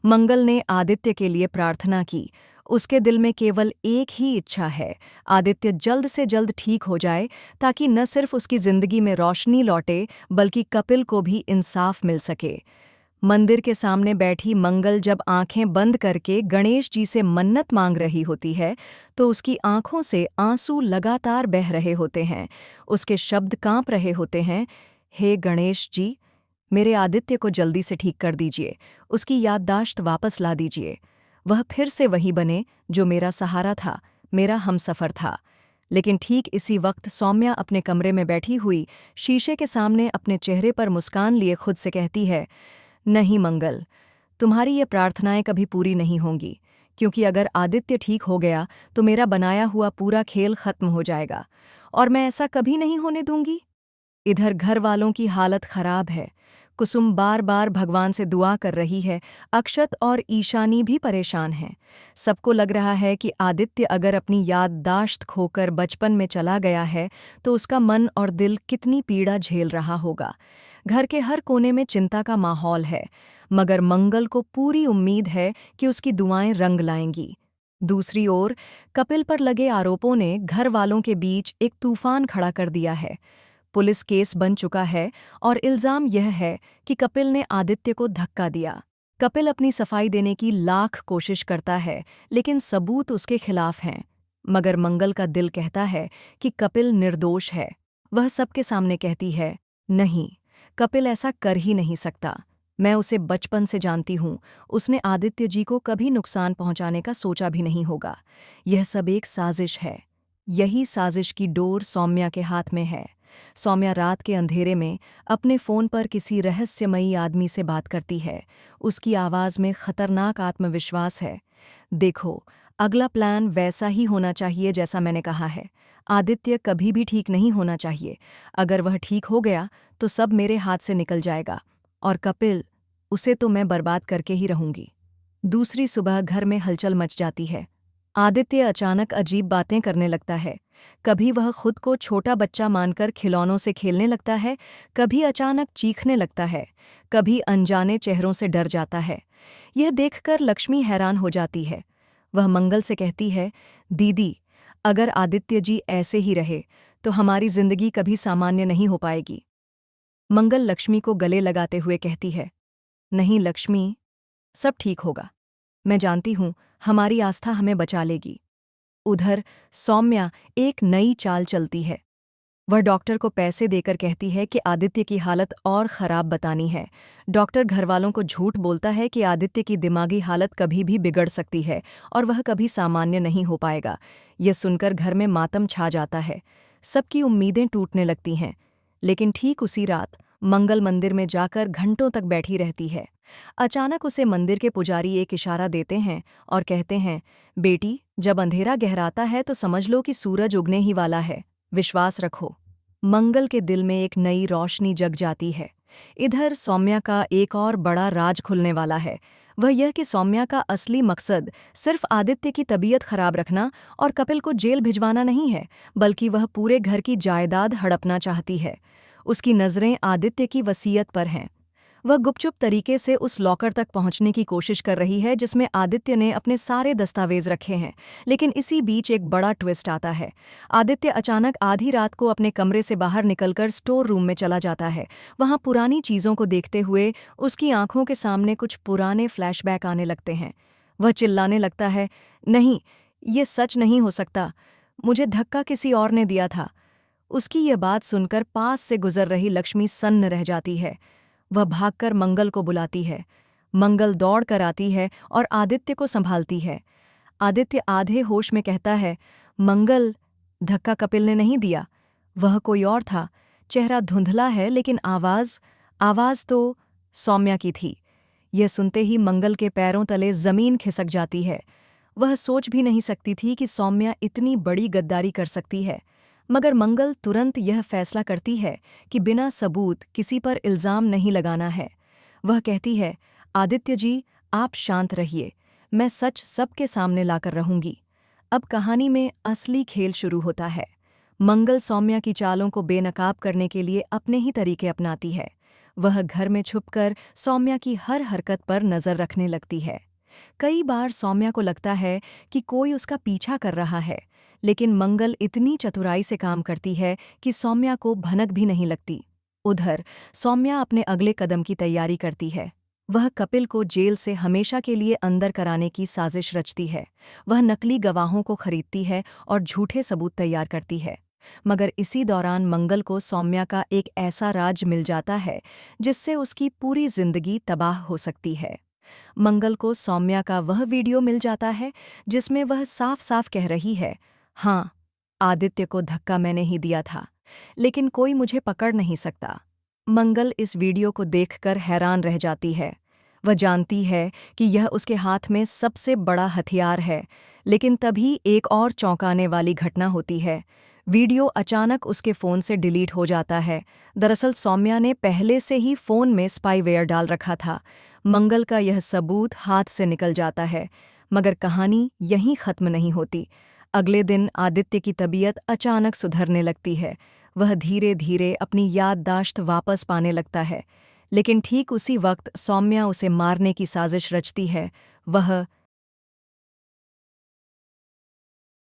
मंगल ने आदित्य के लिए प्रार्थना की। उसके दिल में केवल एक ही इच्छा है, आदित्य जल्द से जल्द ठीक हो जाए, ताकि न सिर्फ उसकी जिंदगी में रोशनी लौटे, बल्कि कपिल को भी इंसाफ मिल सके। मंदिर के सामने बैठी मंगल जब आंखें बंद करके गणेश जी से मन्नत मांग रही होती है, तो उसकी आंखों से आंसू लगातार बह रहे होते हैं। उसके शब्द कांप रहे होते हैं, हे गणेश जी, मेरे आदित्य को जल्दी से ठीक कर दीजिए, उसकी याददाश्त वापस ला दीजिए। वह फिर से वही बने जो मेरा सहारा था, मेरा हमसफ़र था। लेकिन ठीक इसी वक्त सौम्या अपने कमरे में बैठी हुई शीशे के सामने अपने चेहरे पर मुस्कान लिए खुद से कहती है, नहीं मंगल, तुम्हारी ये प्रार्थनाएं कभी पूरी नहीं होंगी, क्योंकि अगर आदित्य ठीक हो गया तो मेरा बनाया हुआ पूरा खेल खत्म हो जाएगा, और मैं ऐसा कभी नहीं होने दूंगी। इधर घर वालों की हालत खराब है। कुसुम बार बार भगवान से दुआ कर रही है, अक्षत और ईशानी भी परेशान हैं। सबको लग रहा है कि आदित्य अगर अपनी याददाश्त खोकर बचपन में चला गया है तो उसका मन और दिल कितनी पीड़ा झेल रहा होगा। घर के हर कोने में चिंता का माहौल है, मगर मंगल को पूरी उम्मीद है कि उसकी दुआएं रंग लाएंगी। दूसरी ओर कपिल पर लगे आरोपों ने घर वालों के बीच एक तूफान खड़ा कर दिया है। पुलिस केस बन चुका है और इल्जाम यह है कि कपिल ने आदित्य को धक्का दिया। कपिल अपनी सफाई देने की लाख कोशिश करता है, लेकिन सबूत उसके खिलाफ हैं। मगर मंगल का दिल कहता है कि कपिल निर्दोष है। वह सबके सामने कहती है, नहीं, कपिल ऐसा कर ही नहीं सकता। मैं उसे बचपन से जानती हूँ, उसने आदित्य जी को कभी नुकसान पहुंचाने का सोचा भी नहीं होगा। यह सब एक साजिश है। यही साजिश की डोर सौम्या के हाथ में है। सौम्या रात के अंधेरे में अपने फ़ोन पर किसी रहस्यमयी आदमी से बात करती है। उसकी आवाज़ में खतरनाक आत्मविश्वास है। देखो, अगला प्लान वैसा ही होना चाहिए जैसा मैंने कहा है। आदित्य कभी भी ठीक नहीं होना चाहिए। अगर वह ठीक हो गया तो सब मेरे हाथ से निकल जाएगा, और कपिल, उसे तो मैं बर्बाद करके ही रहूंगी। दूसरी सुबह घर में हलचल मच जाती है। आदित्य अचानक अजीब बातें करने लगता है। कभी वह खुद को छोटा बच्चा मानकर खिलौनों से खेलने लगता है, कभी अचानक चीखने लगता है, कभी अनजाने चेहरों से डर जाता है। यह देखकर लक्ष्मी हैरान हो जाती है। वह मंगल से कहती है, दीदी, अगर आदित्य जी ऐसे ही रहे तो हमारी जिंदगी कभी सामान्य नहीं हो पाएगी। मंगल लक्ष्मी को गले लगाते हुए कहती है, नहीं लक्ष्मी, सब ठीक होगा। मैं जानती हूँ, हमारी आस्था हमें बचा लेगी। उधर सौम्या एक नई चाल चलती है। वह डॉक्टर को पैसे देकर कहती है कि आदित्य की हालत और ख़राब बतानी है। डॉक्टर घरवालों को झूठ बोलता है कि आदित्य की दिमागी हालत कभी भी बिगड़ सकती है और वह कभी सामान्य नहीं हो पाएगा। यह सुनकर घर में मातम छा जाता है। सबकी उम्मीदें टूटने लगती हैं। लेकिन ठीक उसी रात मंगल मंदिर में जाकर घंटों तक बैठी रहती है। अचानक उसे मंदिर के पुजारी एक इशारा देते हैं और कहते हैं, बेटी, जब अंधेरा गहराता है तो समझ लो कि सूरज उगने ही वाला है, विश्वास रखो। मंगल के दिल में एक नई रोशनी जग जाती है। इधर सौम्या का एक और बड़ा राज खुलने वाला है। वह यह कि सौम्या का असली मकसद सिर्फ आदित्य की तबीयत खराब रखना और कपिल को जेल भिजवाना नहीं है, बल्कि वह पूरे घर की जायदाद हड़पना चाहती है। उसकी नज़रें आदित्य की वसीयत पर हैं। वह गुपचुप तरीके से उस लॉकर तक पहुंचने की कोशिश कर रही है जिसमें आदित्य ने अपने सारे दस्तावेज रखे हैं। लेकिन इसी बीच एक बड़ा ट्विस्ट आता है। आदित्य अचानक आधी रात को अपने कमरे से बाहर निकलकर स्टोर रूम में चला जाता है। वहां पुरानी चीज़ों को देखते हुए उसकी आंखों के सामने कुछ पुराने फ्लैशबैक आने लगते हैं। वह चिल्लाने लगता है, नहीं, ये सच नहीं हो सकता, मुझे धक्का किसी और ने दिया था। उसकी यह बात सुनकर पास से गुजर रही लक्ष्मी सन्न रह जाती है। वह भागकर मंगल को बुलाती है। मंगल दौड़ कर आती है और आदित्य को संभालती है। आदित्य आधे होश में कहता है, मंगल, धक्का कपिल ने नहीं दिया, वह कोई और था। चेहरा धुंधला है लेकिन आवाज़ तो सौम्या की थी। यह सुनते ही मंगल के पैरों तले जमीन खिसक जाती है। वह सोच भी नहीं सकती थी कि सौम्या इतनी बड़ी गद्दारी कर सकती है। मगर मंगल तुरंत यह फैसला करती है कि बिना सबूत किसी पर इल्ज़ाम नहीं लगाना है। वह कहती है, आदित्य जी, आप शांत रहिए, मैं सच सबके सामने लाकर रहूंगी। अब कहानी में असली खेल शुरू होता है। मंगल सौम्या की चालों को बेनकाब करने के लिए अपने ही तरीके अपनाती है। वह घर में छुपकर सौम्या की हर हरकत पर नजर रखने लगती है। कई बार सौम्या को लगता है कि कोई उसका पीछा कर रहा है, लेकिन मंगल इतनी चतुराई से काम करती है कि सौम्या को भनक भी नहीं लगती। उधर सौम्या अपने अगले कदम की तैयारी करती है। वह कपिल को जेल से हमेशा के लिए अंदर कराने की साजिश रचती है। वह नकली गवाहों को खरीदती है और झूठे सबूत तैयार करती है। मगर इसी दौरान मंगल को सौम्या का एक ऐसा राज मिल जाता है जिससे उसकी पूरी जिंदगी तबाह हो सकती है। मंगल को सौम्या का वह वीडियो मिल जाता है जिसमें वह साफ साफ कह रही है, हाँ, आदित्य को धक्का मैंने ही दिया था, लेकिन कोई मुझे पकड़ नहीं सकता। मंगल इस वीडियो को देखकर हैरान रह जाती है। वह जानती है कि यह उसके हाथ में सबसे बड़ा हथियार है, लेकिन तभी एक और चौंकाने वाली घटना होती है। वीडियो अचानक उसके फ़ोन से डिलीट हो जाता है। दरअसल सौम्या ने पहले से ही फ़ोन में स्पाईवेयर डाल रखा था। मंगल का यह सबूत हाथ से निकल जाता है, मगर कहानी यहीं ख़त्म नहीं होती। अगले दिन आदित्य की तबीयत अचानक सुधरने लगती है। वह धीरे धीरे अपनी याददाश्त वापस पाने लगता है, लेकिन ठीक उसी वक्त सौम्या उसे मारने की साजिश रचती है। वह